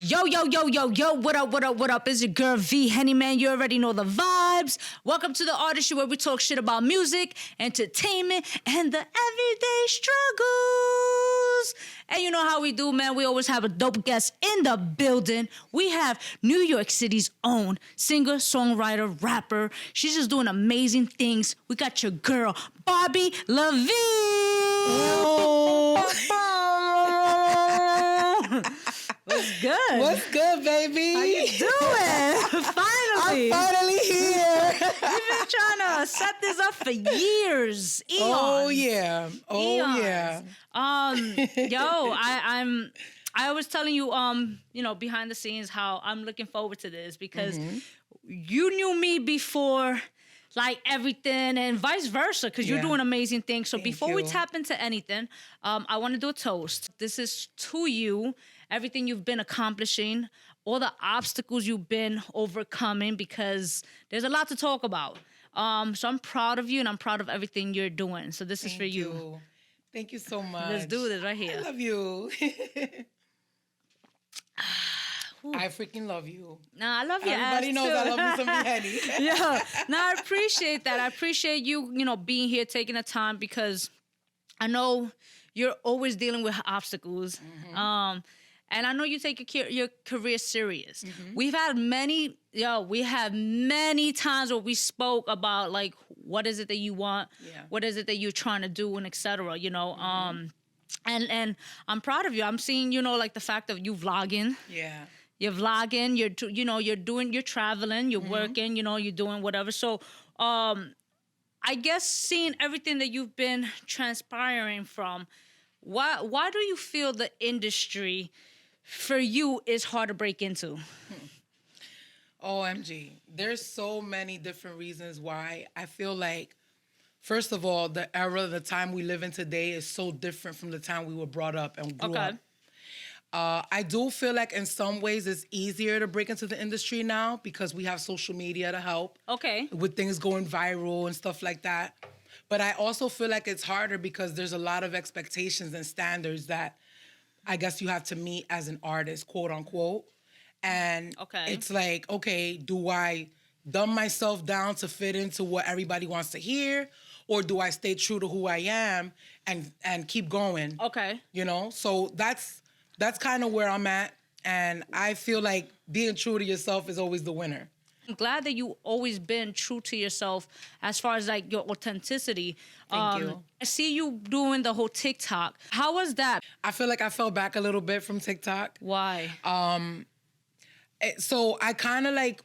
Yo, yo, yo, yo, yo, what up, what up, what up? It's your girl V-Henny, man. You already know the vibes. Welcome to the Artistry, where we talk shit about music, entertainment, and the everyday struggles. And you know how we do, man. We always have a dope guest in the building. We have New York City's own singer, songwriter, rapper. She's just doing amazing things. We got your girl, Barbie Levine. What's good? What's good, baby? How you doing? Finally. I'm finally here. You've been trying to set this up for years. Eons. Oh yeah. Oh Eons. yeah. I was telling you, behind the scenes how I'm looking forward to this because you knew me before like everything and vice versa because you're doing amazing things. So before we tap into anything, I want to do a toast. This is to you, everything you've been accomplishing, all the obstacles you've been overcoming because there's a lot to talk about. So I'm proud of you and I'm proud of everything you're doing. So this is for you. Thank you so much. Let's do this right here. I love you. I freaking love you. Nah, I love your Everybody ass knows too. I love you some V-Henny. Yeah. No, I appreciate that. I appreciate you, being here, taking the time because I know you're always dealing with obstacles. And I know you take your career serious. We have many times where we spoke about like what is it that you want, what is it that you're trying to do, and etc. And I'm proud of you. I'm seeing, like the fact of you vlogging. Yeah. You're vlogging, you're traveling, you're working, you're doing whatever. So I guess seeing everything that you've been transpiring from, why do you feel the industry for you is hard to break into? OMG. There's so many different reasons why. I feel like, first of all, the time we live in today is so different from the time we were brought up and grew up. I do feel like in some ways it's easier to break into the industry now because we have social media to help. With things going viral and stuff like that. But I also feel like it's harder because there's a lot of expectations and standards that I guess you have to meet as an artist, quote unquote. And it's like, okay, do I dumb myself down to fit into what everybody wants to hear? Or do I stay true to who I am and keep going? So that's kind of where I'm at. And I feel like being true to yourself is always the winner. I'm glad that you always been true to yourself as far as like your authenticity. Thank you. I see you doing the whole TikTok. How was that? I feel like I fell back a little bit from TikTok. Why? So I kind of like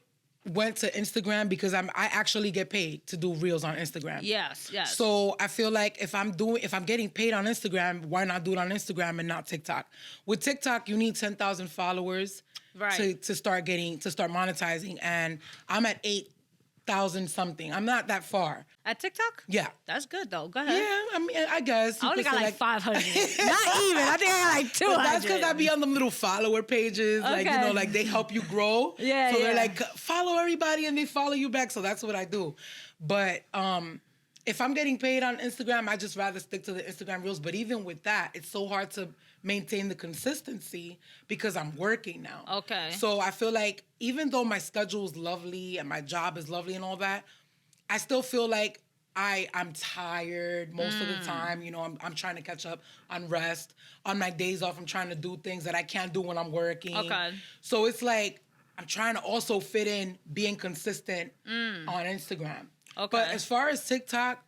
went to Instagram because I actually get paid to do reels on Instagram. Yes. So I feel like if I'm getting paid on Instagram, why not do it on Instagram and not TikTok? With TikTok, you need 10,000 followers to start monetizing, and I'm at 8,000 something. I'm not that far. At TikTok? Yeah. That's good though. Go ahead. Yeah, I mean, I guess. I only got like 500. Not even. I think I got like 200. But that's because I be on them little follower pages. Like, like they help you grow. Yeah, So they're like, follow everybody and they follow you back. So that's what I do. But if I'm getting paid on Instagram, I just rather stick to the Instagram reels. But even with that, it's so hard to maintain the consistency because I'm working now. So I feel like even though my schedule is lovely and my job is lovely and all that, I still feel like I'm tired most of the time. I'm trying to catch up on rest. On my days off, I'm trying to do things that I can't do when I'm working. So it's like I'm trying to also fit in being consistent on Instagram. But as far as TikTok,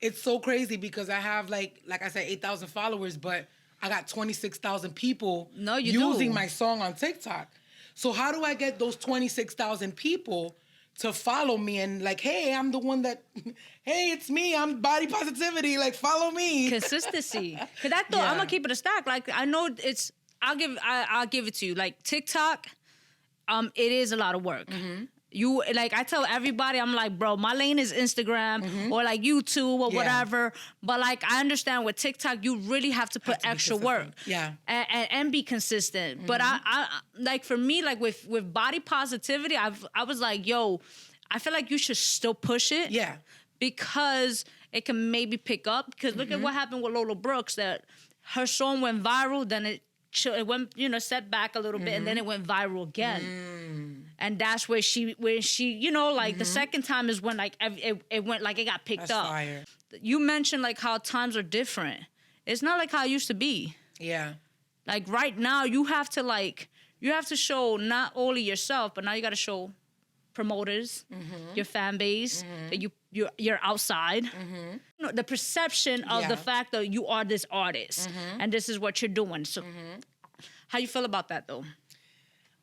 it's so crazy because I have like I said, 8,000 followers, but I got 26,000 people using my song on TikTok. So how do I get those 26,000 people to follow me and like, hey, I'm the one that, hey, it's me. I'm body positivity. Like, follow me. Consistency. Because I thought I'm gonna keep it a stack. Like, I know I'll give it to you. Like TikTok, it is a lot of work. You like I tell everybody, I'm like, bro, my lane is Instagram or like YouTube or whatever. But like I understand with TikTok, you really have to put extra work. And be consistent. But I like for me, like with body positivity, I was like, yo, I feel like you should still push it. Because it can maybe pick up. Because look at what happened with Lola Brooks, that her song went viral, then it it went, set back a little bit, and then it went viral again. And that's where she, like the second time is when like it went, like it got picked That's up. fire. You mentioned like how times are different. It's not like how it used to be. Yeah. Like right now, you have to show not only yourself, but now you got to show promoters, your fan base, that you're outside. The perception of the fact that you are this artist and this is what you're doing. So how you feel about that though?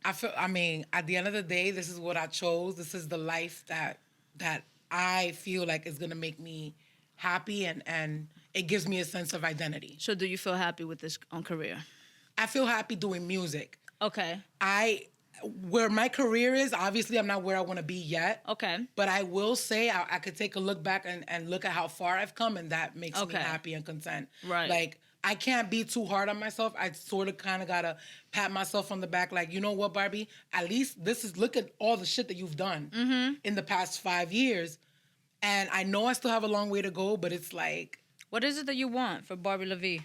I mean, at the end of the day, this is what I chose. This is the life that I feel like is gonna make me happy, and it gives me a sense of identity. So do you feel happy with this career? I feel happy doing music. Okay. Where my career is, obviously I'm not where I want to be yet. Okay. But I will say I could take a look back and look at how far I've come, and that makes me happy and content. Right. Like, I can't be too hard on myself. I sort of kind of got to pat myself on the back like, you know what, Barbie? At least look at all the shit that you've done in the past 5 years. And I know I still have a long way to go, but it's like... What is it that you want for Barbie LaVie?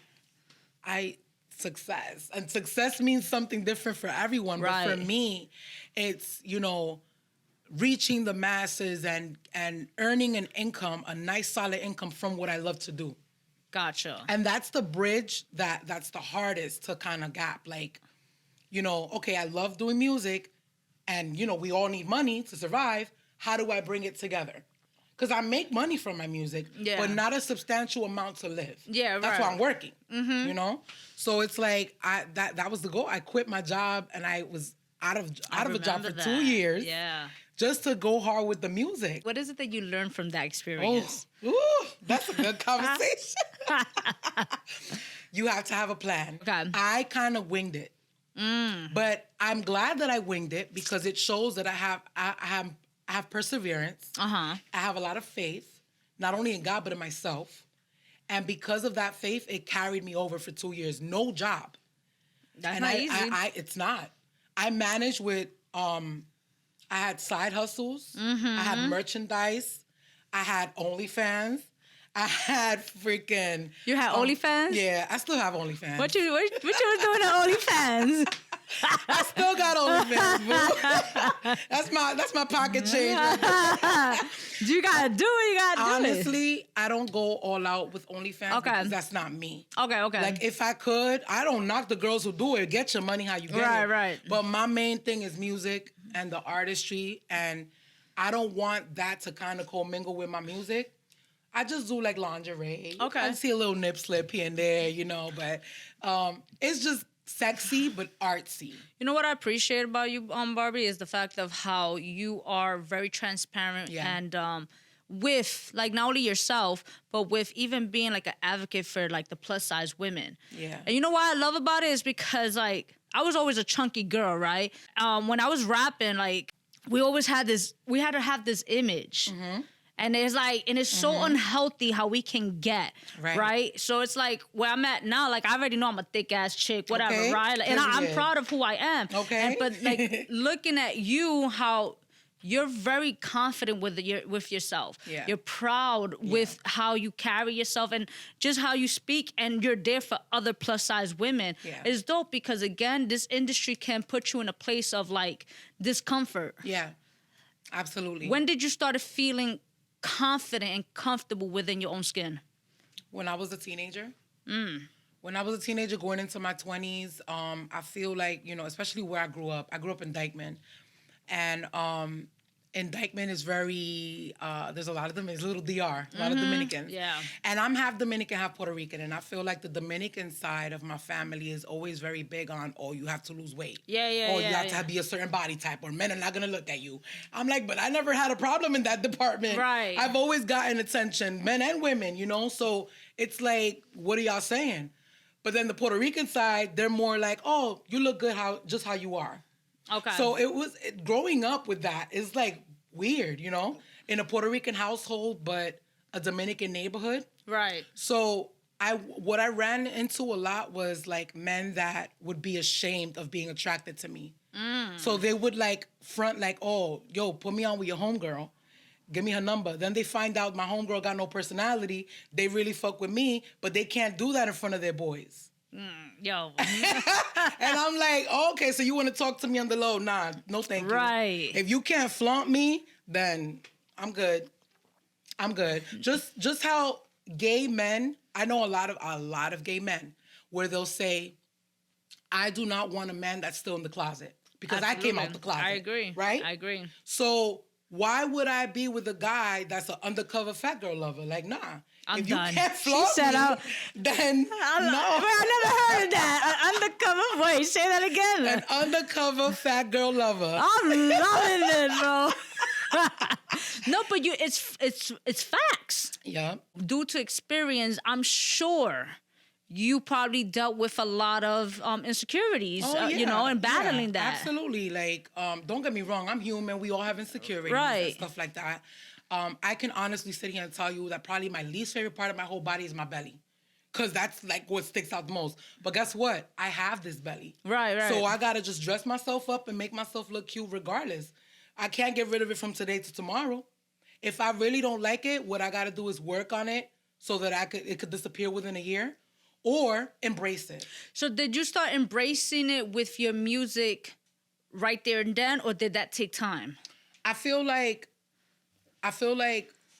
Success. And success means something different for everyone. Right. But for me, it's, reaching the masses and earning an income, a nice solid income from what I love to do. Gotcha. And that's the bridge that's the hardest to kind of gap. Like, okay, I love doing music and, we all need money to survive. How do I bring it together? Because I make money from my music, but not a substantial amount to live. Yeah, right. That's why I'm working, So it's like, that was the goal. I quit my job and I was out of a job for 2 years. Yeah. Just to go hard with the music. What is it that you learned from that experience? Ooh, that's a good conversation. You have to have a plan. Okay. I kind of winged it. But I'm glad that I winged it because it shows that I have perseverance. I have a lot of faith, not only in God, but in myself. And because of that faith, it carried me over for 2 years. No job. That's not easy. It's not. I managed with... I had side hustles. I had merchandise. I had OnlyFans. I had freaking... You had OnlyFans? Yeah, I still have OnlyFans. What you was doing at OnlyFans? I still got OnlyFans, boo. That's my pocket change. You gotta do what you gotta do. Honestly, I don't go all out with OnlyFans because that's not me. Okay. Like, if I could, I don't knock the girls who do it. Get your money how you get it. Right. But my main thing is music and the artistry, and I don't want that to kind of commingle with my music. I just do like lingerie. Okay. I see a little nip slip here and there, but it's just sexy but artsy. You know what I appreciate about you, Barbie, is the fact of how you are very transparent and with like not only yourself, but with even being like an advocate for like the plus size women. Yeah. And you know what I love about it is because like I was always a chunky girl, right? When I was rapping, like we had to have this image. And it's like, and it's so unhealthy how we can get, right? So it's like where I'm at now, like I already know I'm a thick ass chick, whatever, right? Like, and I'm proud of who I am. Okay. But like looking at you, how you're very confident with yourself. Yeah. You're proud with how you carry yourself and just how you speak, and you're there for other plus size women. Yeah. It's dope because again, this industry can put you in a place of like discomfort. Yeah, absolutely. When did you start feeling confident and comfortable within your own skin? When I was a teenager. When I was a teenager going into my 20s, I feel like, especially where I grew up in Dykeman. And in Dykeman is very, there's a lot of them, it's a little DR, a lot of Dominicans. Yeah. And I'm half Dominican, half Puerto Rican. And I feel like the Dominican side of my family is always very big on, you have to lose weight. Yeah. Or you have to be a certain body type, or men are not going to look at you. I'm like, but I never had a problem in that department. Right. I've always gotten attention, men and women, So it's like, what are y'all saying? But then the Puerto Rican side, they're more like, you look good just how you are. Okay. So growing up with that is like weird, in a Puerto Rican household, but a Dominican neighborhood. Right. So what I ran into a lot was like men that would be ashamed of being attracted to me. So they would like front like, put me on with your homegirl. Give me her number. Then they find out my homegirl got no personality. They really fuck with me, but they can't do that in front of their boys. Yo. And I'm like, okay, so you want to talk to me on the low? Nah, no thank you. Right. If you can't flaunt me, then I'm good. I'm good. Just how gay men, I know a lot of gay men where they'll say, I do not want a man that's still in the closet because Absolutely. I came out the closet. I agree. Right? I agree. So why would I be with a guy that's an undercover fat girl lover? Like, nah. I'm if done. You can't flaunt me, then no. I never heard of that. An undercover. Wait, say that again. An undercover fat girl lover. I'm loving it, bro. No, but it's facts. Yeah. Due to experience, I'm sure you probably dealt with a lot of insecurities, and battling that. Absolutely. Like, don't get me wrong. I'm human. We all have insecurities Right. and stuff like that. I can honestly sit here and tell you that probably my least favorite part of my whole body is my belly. Because that's like what sticks out the most. But guess what? I have this belly. Right. So I got to just dress myself up and make myself look cute regardless. I can't get rid of it from today to tomorrow. If I really don't like it, what I got to do is work on it so that it could disappear within a year or embrace it. So did you start embracing it with your music right there and then, or did that take time? I feel like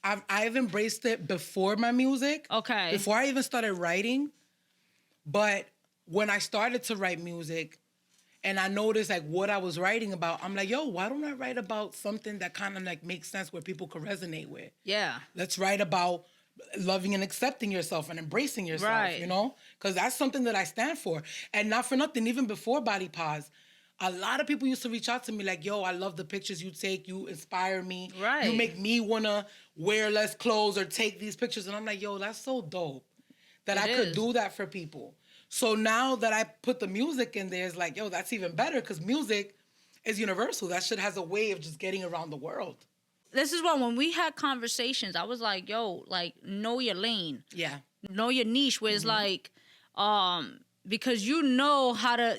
I've embraced it before my music. Okay. Before I even started writing. But when I started to write music and I noticed like what I was writing about, I'm like, yo, why don't I write about something that kind of like makes sense where people could resonate with? Yeah. Let's write about loving and accepting yourself and embracing yourself, right. Because that's something that I stand for. And not for nothing, even before Body Pause, a lot of people used to reach out to me like, yo, I love the pictures you take. You inspire me. Right. You make me want to wear less clothes or take these pictures. And I'm like, yo, that's so dope that I could do that for people. So now that I put the music in there, it's like, yo, that's even better because music is universal. That shit has a way of just getting around the world. This is when we had conversations, I was like, yo, like, know your lane. Yeah. Know your niche, where it's like, because you know how to,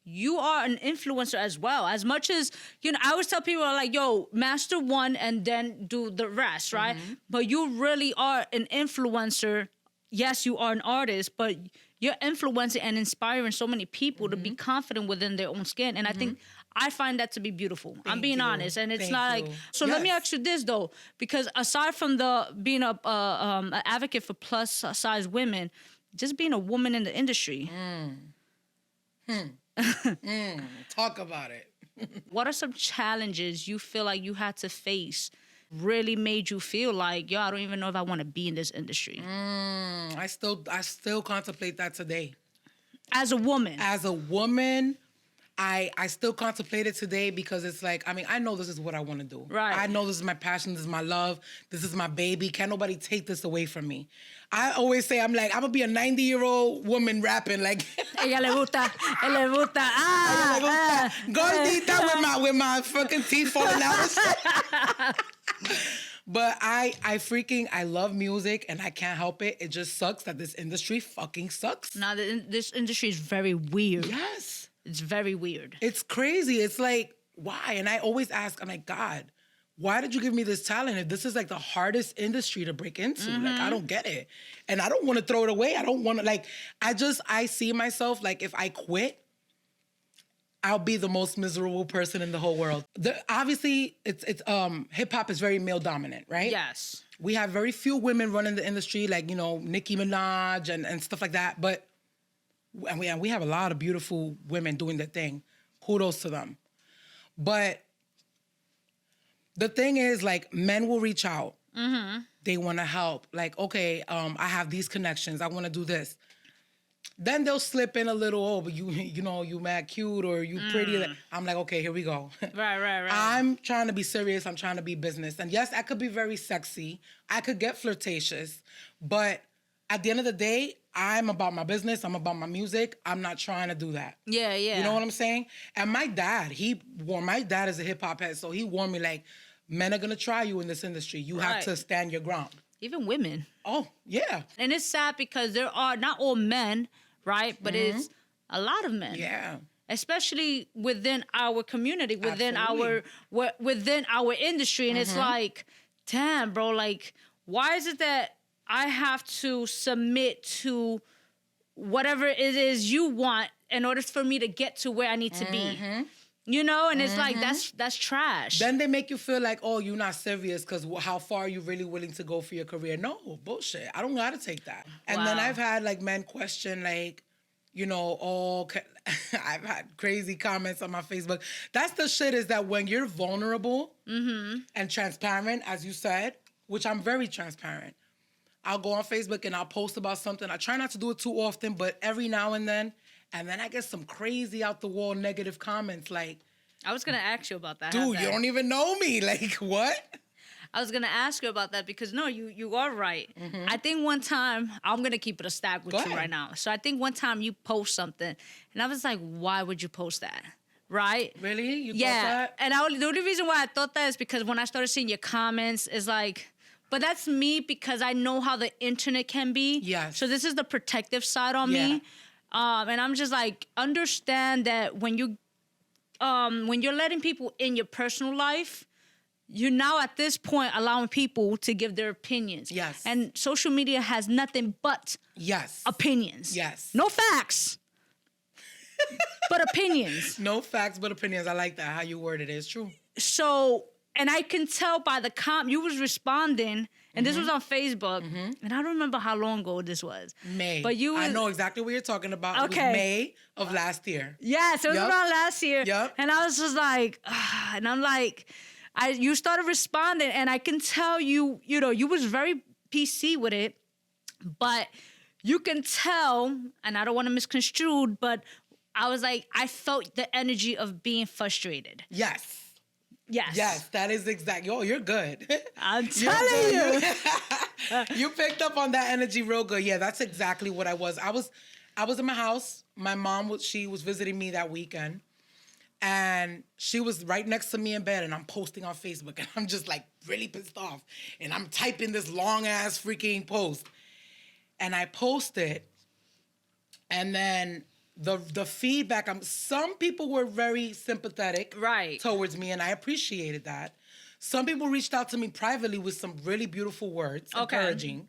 you are an influencer as well. As much as, I always tell people like, yo, master one and then do the rest, right? Mm-hmm. But you really are an influencer. Yes, you are an artist, but you're influencing and inspiring so many people to be confident within their own skin. And I find that to be beautiful. I'm being honest. And it's not like, so let me ask you this though, because aside from being an advocate for plus size women, just being a woman in the industry. Talk about it. What are some challenges you feel like you had to face really made you feel like, yo, I don't even know if I want to be in this industry? I still contemplate that today. As a woman? As a woman, I still contemplate it today because it's like, I know this is what I want to do. Right. I know this is my passion, this is my love, this is my baby. Can't nobody take this away from me. I always say, I'm going to be a 90-year-old woman rapping like... Ella le gusta. Gordita with my fucking teeth falling out. But I love music and I can't help it. It just sucks that this industry fucking sucks. Now, this industry is very weird. Yes. It's very weird. It's crazy. It's like, why? And I always ask, I'm like, God, why did you give me this talent? If this is like the hardest industry to break into, like, I don't get it. And I don't want to throw it away. I don't want to, like, I see myself, like, if I quit, I'll be the most miserable person in the whole world. Obviously, it's hip hop is very male dominant, right? Yes. We have very few women running the industry, like, Nicki Minaj and stuff like that. But and we have a lot of beautiful women doing their thing. Kudos to them. But the thing is, like, men will reach out. Mm-hmm. They want to help. Like, okay, I have these connections. I want to do this. Then they'll slip in a little, but you mad cute or you pretty. I'm like, okay, here we go. Right. I'm trying to be serious. I'm trying to be business. And yes, I could be very sexy. I could get flirtatious. But at the end of the day, I'm about my business. I'm about my music. I'm not trying to do that. Yeah. You know what I'm saying? And my dad is a hip hop head. So he warned me like, men are going to try you in this industry. You have to stand your ground. Even women. Oh, yeah. And it's sad because there are not all men, right? But it's a lot of men. Yeah. Especially within our community, within our industry. And it's like, damn, bro, like, why is it that I have to submit to whatever it is you want in order for me to get to where I need to be. You know, and it's like, that's trash. Then they make you feel like, oh, you're not serious because how far are you really willing to go for your career? No, bullshit. I don't gotta take that. And then I've had like men question like, you know, I've had crazy comments on my Facebook. That's the shit, is that when you're vulnerable and transparent, as you said, which I'm very transparent, I'll go on Facebook and I'll post about something. I try not to do it too often, but every now and then I get some crazy out the wall negative comments like, I was gonna ask you about that. Dude, you don't even know me. Like, what? I was gonna ask you about that because no, you are right. I think one time, I'm gonna keep it a stack with you right now. So I think one time you post something and I was like, why would you post that? Right? Really? You thought that? And the only reason why I thought that is because when I started seeing your comments, it's like, but that's me because I know how the internet can be. Yes. So this is the protective side on me. And I'm just like, understand that when you're letting people in your personal life, you're now at this point allowing people to give their opinions. Yes. And social media has nothing but opinions. Yes. No facts, but opinions. No facts, but opinions. I like that. How you worded it. It's true. So, and I can tell by the you was responding, and this was on Facebook, and I don't remember how long ago this was. May. But I know exactly what you're talking about. Okay. It was May of last year. Yes, it was around last year. Yep. And I was just like, and I'm like, you started responding, and I can tell you know, you was very PC with it, but you can tell, and I don't want to misconstrue, but I was like, I felt the energy of being frustrated. Yes. Yes. Yes, that is exactly. Oh, you're good. I'm telling you. You picked up on that energy real good. Yeah, that's exactly what I was. I was in my house. My mom she was visiting me that weekend. And she was right next to me in bed, and I'm posting on Facebook, and I'm just like really pissed off. And I'm typing this long ass freaking post. And I post it, and then the feedback, some people were very sympathetic towards me, and I appreciated that. Some people reached out to me privately with some really beautiful words, encouraging.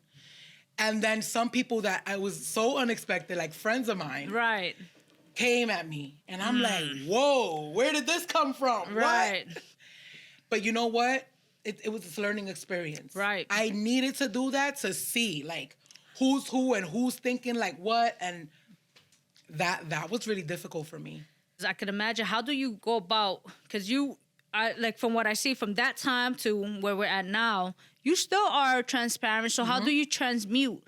And then some people that I was so unexpected, like friends of mine, came at me. And I'm like, whoa, where did this come from? Right. What? But you know what? It was this learning experience. Right. I needed to do that to see, like, who's who and who's thinking like what, and that was really difficult for me. I could imagine. How do you go about, because like from what I see from that time to where we're at now, you still are transparent. So how do you transmute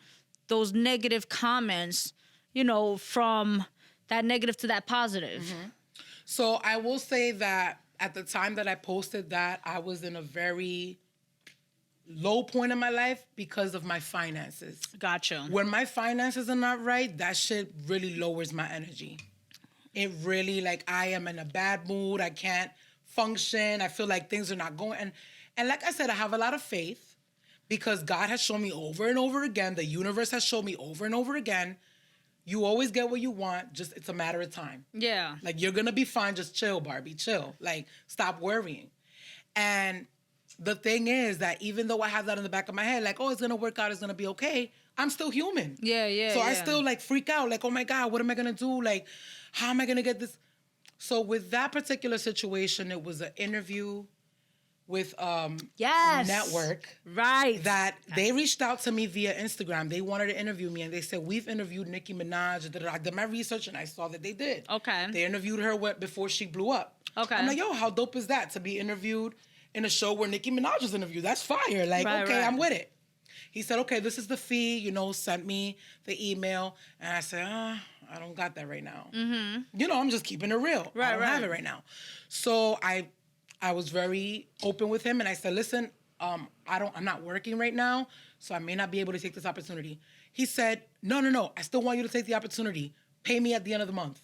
those negative comments, you know, from that negative to that positive? So I will say that at the time that I posted that, I was in a very low point in my life because of my finances. Gotcha. When my finances are not right, that shit really lowers my energy. It really, like, I am in a bad mood. I can't function. I feel like things are not going. And like I said, I have a lot of faith because God has shown me over and over again, the universe has shown me over and over again, you always get what you want, just it's a matter of time. Yeah. Like, you're gonna be fine, just chill, Barbie, chill. Like, stop worrying. And the thing is that even though I have that in the back of my head, like, oh, it's gonna work out, it's gonna be okay, I'm still human. Yeah. So I still, like, freak out, like, oh my God, what am I gonna do? Like, how am I gonna get this? So with that particular situation, it was an interview with a network. Right. That they reached out to me via Instagram. They wanted to interview me, and they said, we've interviewed Nicki Minaj. I did my research, and I saw that they did. Okay. They interviewed her before she blew up. Okay. I'm like, yo, how dope is that to be interviewed in a show where Nicki Minaj was interviewed? That's fire. Like, okay, I'm with it. He said, okay, this is the fee, you know, sent me the email. And I said, I don't got that right now. You know, I'm just keeping it real. I don't have it right now. So I was very open with him, and I said, listen, I'm not working right now, so I may not be able to take this opportunity. He said, no, I still want you to take the opportunity. Pay me at the end of the month.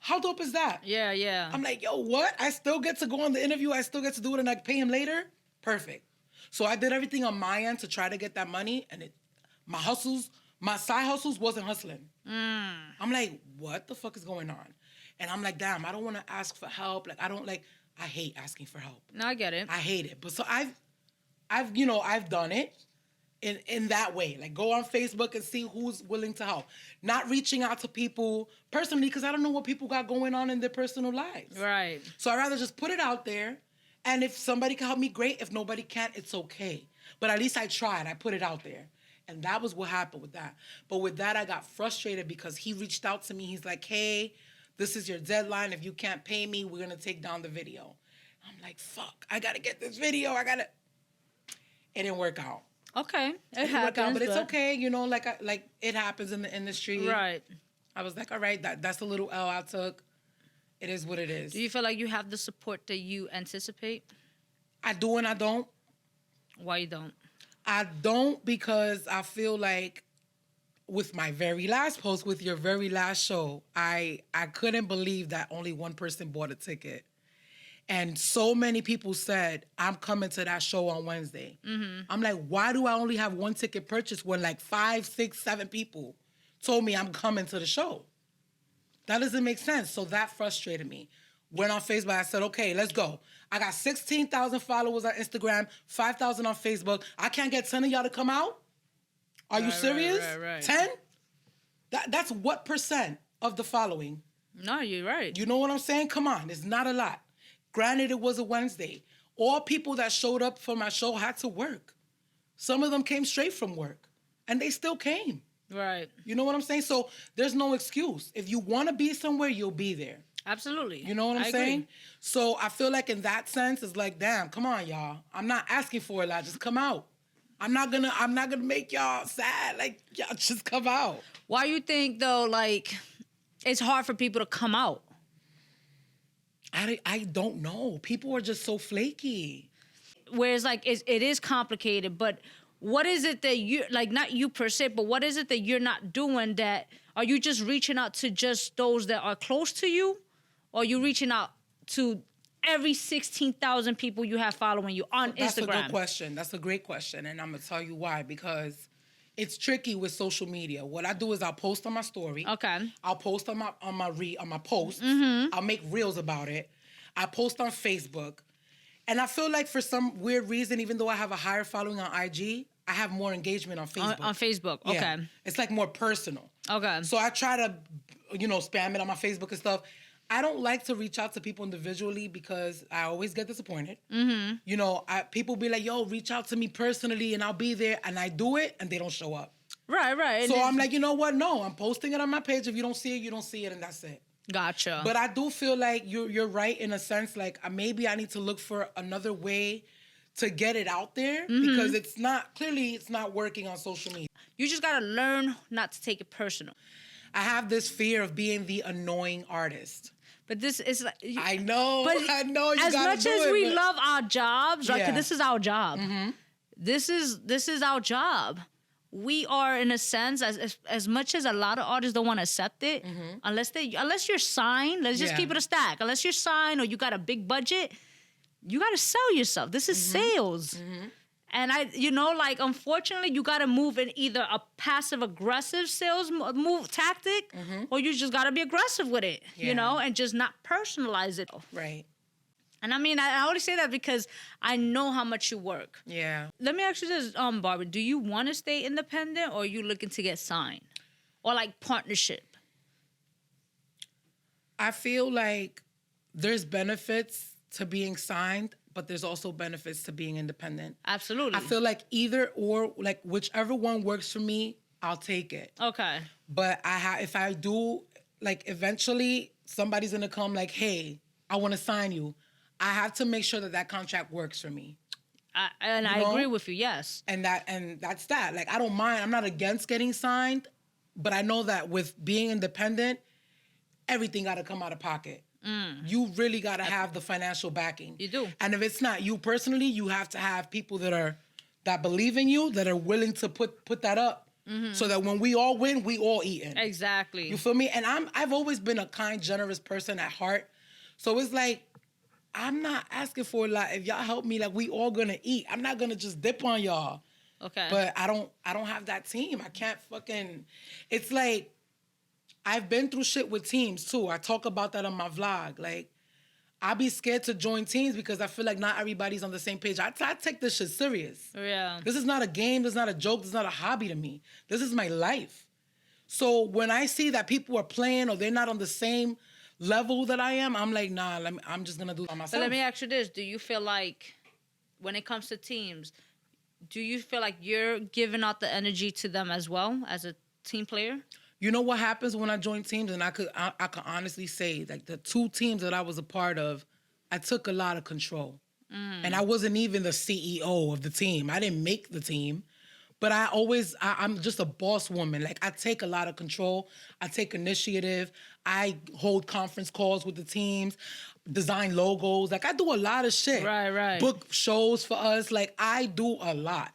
How dope is that? Yeah. I'm like, yo, what? I still get to go on the interview, I still get to do it, and I pay him later? Perfect. So I did everything on my end to try to get that money, and my side hustles wasn't hustling. I'm like, what the fuck is going on? And I'm like, damn, I don't want to ask for help. Like, I hate asking for help. No, I get it. I hate it. But so I've done it. in that way. Like, go on Facebook and see who's willing to help. Not reaching out to people personally because I don't know what people got going on in their personal lives. Right. So I'd rather just put it out there. And if somebody can help me, great. If nobody can, it's okay. But at least I tried. I put it out there. And that was what happened with that. But with that, I got frustrated because he reached out to me. He's like, hey, this is your deadline. If you can't pay me, we're going to take down the video. I'm like, fuck, I got to get this video. It didn't work out. Okay. It didn't work out, but it's okay. You know, like it happens in the industry. Right. I was like, all right, that's a little L I took. It is what it is. Do you feel like you have the support that you anticipate? I do and I don't. Why you don't? I don't because I feel like with my very last post, with your very last show, I couldn't believe that only one person bought a ticket. And so many people said, I'm coming to that show on Wednesday. Mm-hmm. I'm like, why do I only have one ticket purchased when like 5, 6, 7 people told me I'm coming to the show? That doesn't make sense. So that frustrated me. Went on Facebook. I said, okay, let's go. I got 16,000 followers on Instagram, 5,000 on Facebook. I can't get 10 of y'all to come out? Are you serious? Right. 10? That's what percent of the following? No, you're right. You know what I'm saying? Come on. It's not a lot. Granted, it was a Wednesday. All people that showed up for my show had to work. Some of them came straight from work. And they still came. Right. You know what I'm saying? So there's no excuse. If you want to be somewhere, you'll be there. Absolutely. You know what I'm saying? Agree. So I feel like in that sense, it's like, damn, come on, y'all. I'm not asking for a lot. Just come out. I'm not gonna make y'all sad. Like, y'all just come out. Why you think though, like, it's hard for people to come out? I don't know. People are just so flaky. Whereas like it is complicated, but what is it that you, like, not you per se, but what is it that you're not doing that, are you just reaching out to just those that are close to you? Or are you reaching out to every 16,000 people you have following you on Instagram? That's a good question. That's a great question. And I'm going to tell you why. Because it's tricky with social media. What I do is I'll post on my story. Okay. I'll post on my posts. Mm-hmm. I'll make reels about it. I post on Facebook. And I feel like for some weird reason, even though I have a higher following on IG, I have more engagement on Facebook. On Facebook, okay. Yeah. It's like more personal. Okay. So I try to, spam it on my Facebook and stuff. I don't like to reach out to people individually because I always get disappointed. Mm-hmm. People be like, yo, reach out to me personally and I'll be there. And I do it and they don't show up. Right. So I'm like, you know what? No, I'm posting it on my page. If you don't see it, you don't see it and that's it. Gotcha. But I do feel like you're right in a sense. Like maybe I need to look for another way to get it out there because it's not working on social media. You just got to learn not to take it personal. I have this fear of being the annoying artist. But this is like... I know. You gotta do it. As much as we love our jobs, right? Because this is our job. Mm-hmm. This is our job. We are, in a sense, as much as a lot of artists don't want to accept it, unless you're signed, let's just keep it a stack. Unless you're signed or you got a big budget, you got to sell yourself. This is sales. Mm-hmm. And unfortunately, you got to move in either a passive-aggressive sales move tactic, or you just got to be aggressive with it, and just not personalize it. Right. And I only say that because I know how much you work. Yeah. Let me ask you this, Barbie. Do you want to stay independent, or are you looking to get signed? Or, partnership? I feel like there's benefits to being signed, but there's also benefits to being independent. Absolutely. I feel like either or, whichever one works for me, I'll take it. Okay. But if I do, eventually somebody's going to come hey, I want to sign you. I have to make sure that contract works for me. I agree with you, yes. And that's that. I don't mind. I'm not against getting signed, but I know that with being independent, everything got to come out of pocket. You really got to have the financial backing. You do. And if it's not you personally, you have to have people that believe in you, that are willing to put that up. Mm-hmm. So that when we all win, we all eating. Exactly. You feel me? And I've always been a kind, generous person at heart. So it's I'm not asking for a lot. If y'all help me, we all gonna eat. I'm not gonna just dip on y'all. Okay. But I don't have that team. I can't fucking. It's I've been through shit with teams too. I talk about that on my vlog. I be scared to join teams because I feel like not everybody's on the same page. I take this shit serious. Yeah. This is not a game. This is not a joke. This is not a hobby to me. This is my life. So when I see that people are playing or they're not on the same level that I am, I'm like, nah, I'm just going to do it by myself. But let me ask you this. Do you feel like when it comes to teams, do you feel like you're giving out the energy to them as well as a team player? You know what happens when I join teams? And I could honestly say, like, the 2 teams that I was a part of, I took a lot of control. And I wasn't even the CEO of the team. I didn't make the team. But I'm just a boss woman. Like, I take a lot of control. I take initiative. I hold conference calls with the teams, design logos. Like, I do a lot of shit. Right. Book shows for us. Like, I do a lot.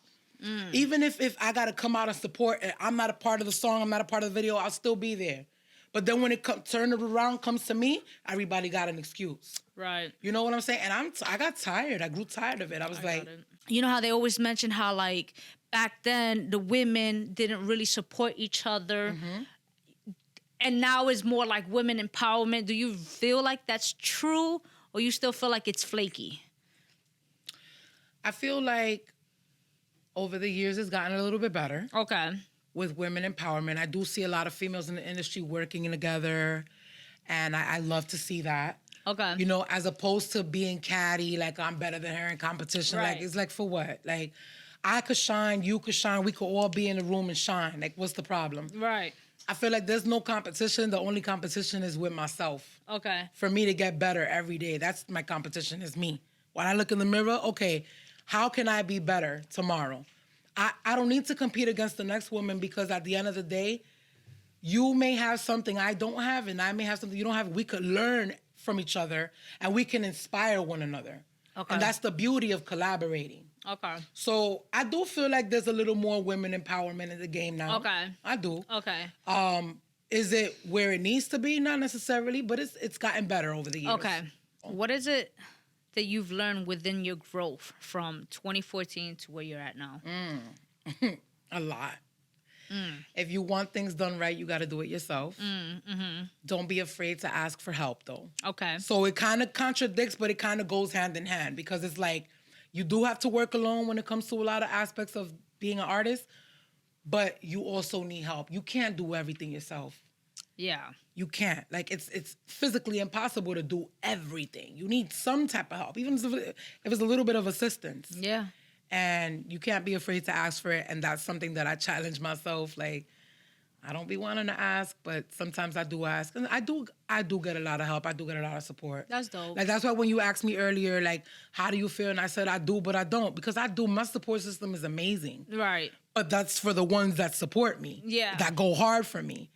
Even if I got to come out and support, I'm not a part of the song, I'm not a part of the video, I'll still be there. But then when it turn it around, comes to me, everybody got an excuse. Right. You know what I'm saying? And I got tired. I grew tired of it. I was like... You know how they always mention how, like, back then, the women didn't really support each other. And now it's more like women empowerment. Do you feel like that's true? Or you still feel like it's flaky? I feel like over the years, it's gotten a little bit better. Okay. With women empowerment. I do see a lot of females in the industry working together. And I love to see that. Okay. You know, as opposed to being catty, like I'm better than her in competition. Right. Like, it's like, for what? Like, I could shine, you could shine, we could all be in the room and shine. Like, what's the problem? Right. I feel like there's no competition. The only competition is with myself. Okay. For me to get better every day. That's my competition, is me. When I look in the mirror, okay, how can I be better tomorrow? I don't need to compete against the next woman because at the end of the day, you may have something I don't have and I may have something you don't have. We could learn from each other and we can inspire one another. Okay. And that's the beauty of collaborating. Okay. So I do feel like there's a little more women empowerment in the game now. Okay. I do. Okay. Is it where it needs to be? Not necessarily, but it's gotten better over the years. Okay. What is it that you've learned within your growth from 2014 to where you're at now? A lot. If you want things done right, you got to do it yourself. Don't be afraid to ask for help, though. Okay. So it kind of contradicts, but it kind of goes hand in hand because it's like you do have to work alone when it comes to a lot of aspects of being an artist, but you also need help. You can't do everything yourself. Yeah. You can't. Like, it's physically impossible to do everything. You need some type of help, even if it's a little bit of assistance. Yeah. And you can't be afraid to ask for it. And that's something that I challenge myself. Like, I don't be wanting to ask, but sometimes I do ask. And I do get a lot of help. I do get a lot of support. That's dope. Like, that's why when you asked me earlier, like, how do you feel? And I said, I do, but I don't. Because I do. My support system is amazing. Right. But that's for the ones that support me. Yeah. That go hard for me.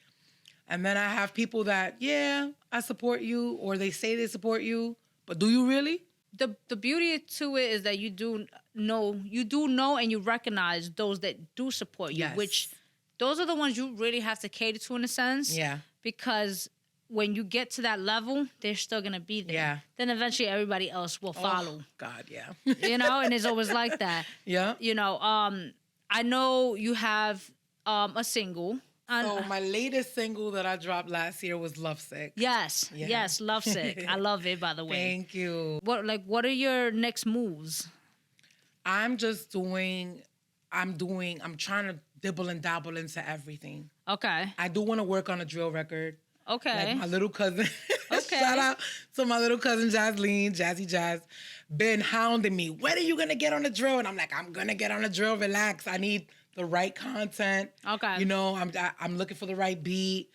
And then I have people that, yeah, I support you, or they say they support you, but do you really? The beauty to it is that you do know and you recognize those that do support you, yes. Which those are the ones you really have to cater to in a sense. Yeah. Because when you get to that level, they're still going to be there. Yeah. Then eventually everybody else will follow. Oh, God, yeah. You know, and it's always like that. Yeah. You know, I know you have a single. So my latest single that I dropped last year was Lovesick. Yes, yeah. Yes, Lovesick. I love it, by the way. Thank you. What are your next moves? I'm trying to dibble and dabble into everything. Okay. I do want to work on a drill record. Okay. Like my little cousin. Okay. Shout out to my little cousin Jasleen, Jazzy Jazz, been hounding me. When are you going to get on the drill? And I'm like, I'm going to get on the drill. Relax. I need the right content. Okay. You know, I'm looking for the right beat.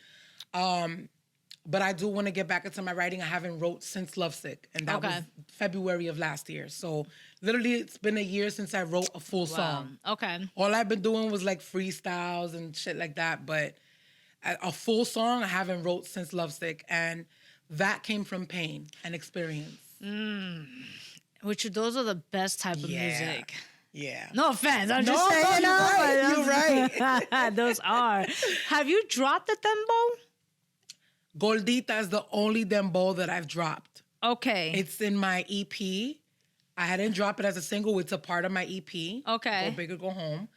But I do want to get back into my writing. I haven't wrote since Lovesick. And that was February of last year. So literally it's been a year since I wrote a full song. Okay. All I've been doing was like freestyles and shit like that. But a full song I haven't wrote since Lovesick. And that came from pain and experience. Which those are the best type of music. Yeah. No offense. I'm just saying. You're right. Those are. Have you dropped the dembow? Gordita is the only dembow that I've dropped. Okay. It's in my EP. I hadn't dropped it as a single. It's a part of my EP. Okay. Go Big or Go Home.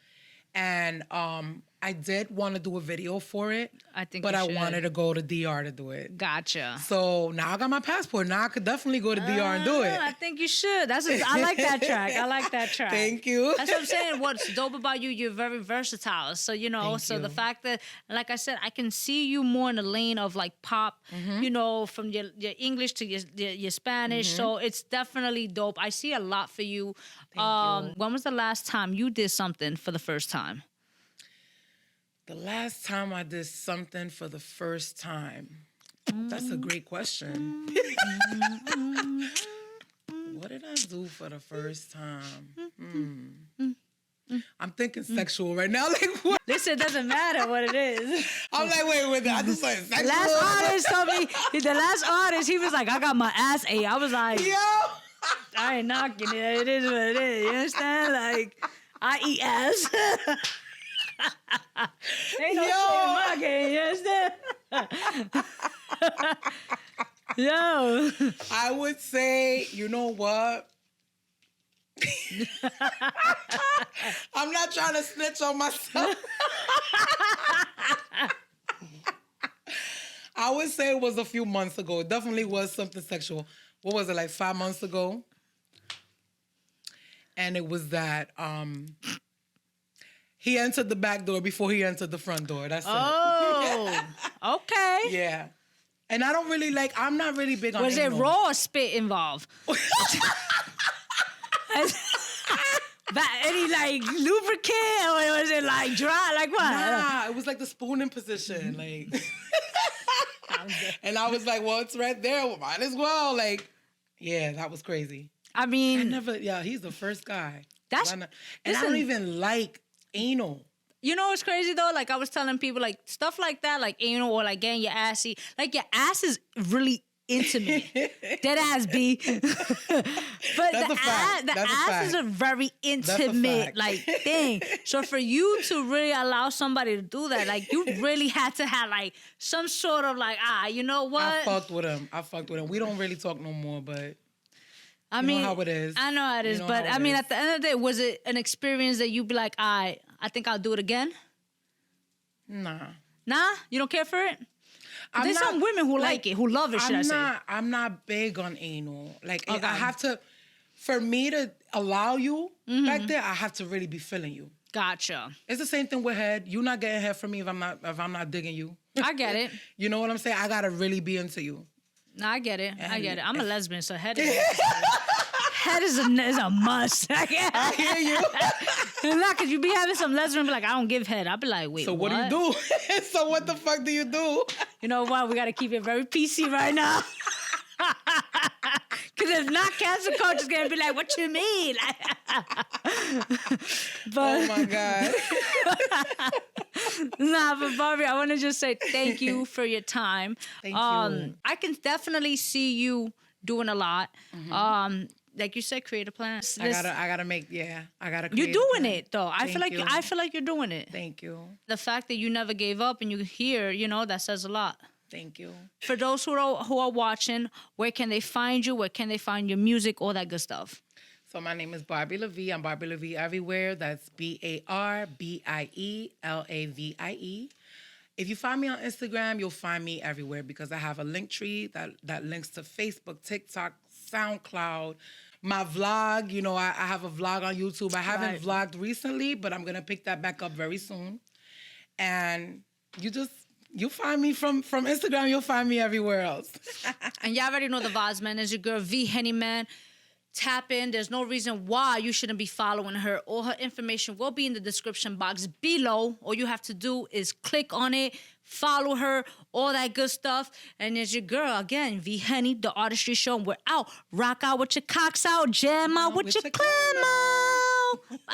And I did want to do a video for it. But I wanted to go to DR to do it. Gotcha. So now I got my passport. Now I could definitely go to DR and do it. I think you should. I like that track. I like that track. Thank you. That's what I'm saying. What's dope about you, you're very versatile. So, you know, the fact that, like I said, I can see you more in the lane of like pop, you know, from your English to your Spanish. So it's definitely dope. I see a lot for you. Thank you. When was the last time you did something for the first time? The last time I did something for the first time. That's a great question. What did I do for the first time? I'm thinking sexual right now. Like, what? Listen, it doesn't matter what it is. I'm like, wait. I just like sexual. Last artist told me, the last artist, he was like, I got my ass ate. I was like, Yo! I ain't knocking it. It is what it is. You understand? Like, I eat ass. Ain't no shame in my game. You understand? Yo. I would say, you know what? I'm not trying to snitch on myself. I would say it was a few months ago. It definitely was something sexual. What was it, like 5 months ago? And it was that he entered the back door before he entered the front door. That's it. Oh, okay. Yeah. And I don't really like, I'm not really big on Was it anal. raw or spit involved? Any like lubricant or was it like dry? Like what? Nah, it was like the spooning position. Like, and I was like, well, it's right there. Well, might as well. Like, yeah, that was crazy. I mean, he's the first guy. That's, I don't even like anal. You know what's crazy though? Like I was telling people, like stuff like that, like anal or like getting your assy, like your ass is really intimate. Dead ass B. But the ass is a very intimate like thing. So for you to really allow somebody to do that, like you really had to have like some sort of like, you know what? I fucked with him. We don't really talk no more, but I mean, know how it is. I know how it is, but I mean, at the end of the day, was it an experience that you'd be like, I think I'll do it again? Nah? You don't care for it? There's some women who like it, who love it, should I say. I'm not big on anal. Like, okay. I have to, for me to allow you back there, I have to really be feeling you. Gotcha. It's the same thing with head. You're not getting head from me if I'm not digging you. I get it. You know what I'm saying? I gotta really be into you. No, I get it. I'm a lesbian, so head is a must. I hear you. Not because you be having some lesbian be like, I don't give head. I'll be like, wait, so what do you do? So what the fuck do you do? You know what? We got to keep it very PC right now. Because if not, cancel coach is going to be like, what you mean? Oh, my God. But Barbie, I want to just say thank you for your time. Thank you. I can definitely see you doing a lot. Like you said, create a plan. I gotta make. I gotta. You're doing it though. I feel like you're doing it. Thank you. The fact that you never gave up and you're here, that says a lot. Thank you. For those who are watching, where can they find you? Where can they find your music? All that good stuff. So my name is Barbie LaVie. I'm Barbie LaVie everywhere. That's BarbieLavie. If you find me on Instagram, you'll find me everywhere because I have a link tree that links to Facebook, TikTok, SoundCloud, my vlog. I have a vlog on YouTube. I haven't vlogged recently, but I'm going to pick that back up very soon. And you find me from Instagram, you'll find me everywhere else. And y'all already know the vibes, man. It's your girl, V-Henny, man. Tap in. There's no reason why you shouldn't be following her. All her information will be in the description box below. All you have to do is click on it, follow her, all that good stuff. And there's your girl, again, V-Henny, the Artistry Show. And we're out. Rock out with your cocks out. Jam out with your clamor.